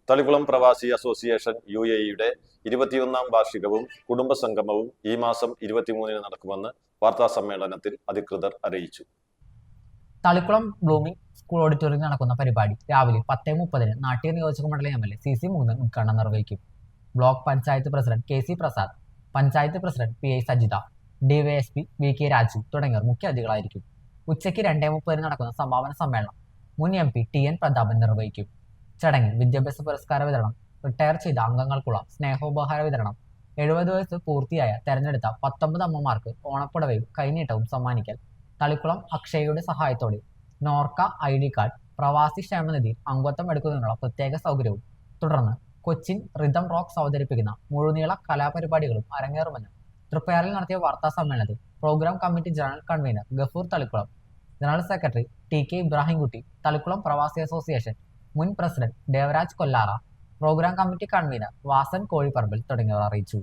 തളിക്കുളം പ്രവാസി അസോസിയേഷൻ UAE-യുടെ 21ാം വാർഷികവും കുടുംബസംഗമവും ഈ മാസം 23-ന് നടക്കുമെന്ന് വാർത്താസമ്മേളനത്തിൽ അധികൃതർ അറിയിച്ചു. തളിക്കുളം ബ്ലൂമിംഗ് സ്കൂൾ ഓഡിറ്റോറിയത്തിൽ നടക്കുന്ന പരിപാടി രാവിലെ 10:30-ന് നാട്ടിക നിയോജകമണ്ഡലം MLA CC മൂന്നൻ ഉദ്ഘാടനം നിർവഹിക്കും. Block panchayat president KC Prasad, panchayat president PI Sajitha, DYSP VK Raju തുടങ്ങിയവർ മുഖ്യാതിഥികളായിരിക്കും. ഉച്ചയ്ക്ക് 2:30-ന് നടക്കുന്ന സമാപന സമ്മേളനം മുൻ MP TN പ്രതാപൻ നിർവഹിക്കും. ചടങ്ങിൽ വിദ്യാഭ്യാസ പുരസ്കാര വിതരണം, റിട്ടയർ ചെയ്ത അംഗങ്ങൾക്കുള്ള സ്നേഹോപഹാര വിതരണം, 70 വയസ്സ് പൂർത്തിയായ തെരഞ്ഞെടുത്ത 19 അമ്മമാർക്ക് ഓണപ്പുടവയും കൈനീട്ടവും സമ്മാനിക്കൽ, തളിക്കുളം അക്ഷയയുടെ സഹായത്തോടെ നോർക്ക ID കാർഡ്, പ്രവാസി ക്ഷേമനിധി അംഗത്വം എടുക്കുന്നതിനുള്ള പ്രത്യേക സൗകര്യവും, തുടർന്ന് കൊച്ചിൻ റിതം റോക്സ് അവതരിപ്പിക്കുന്ന മുഴുനീള കലാപരിപാടികളും അരങ്ങേറുമെന്ന് തൃപ്പയാറിൽ നടത്തിയ വാർത്താ സമ്മേളനത്തിൽ programme committee general convener Gafoor Thalikkulam, general secretary TK Ibrahimkutty, Thalikkulam പ്രവാസി അസോസിയേഷൻ മുൻ president Devaraj Kollara, programme committee convener Vasan Kozhiparambil തുടങ്ങിയവർ അറിയിച്ചു.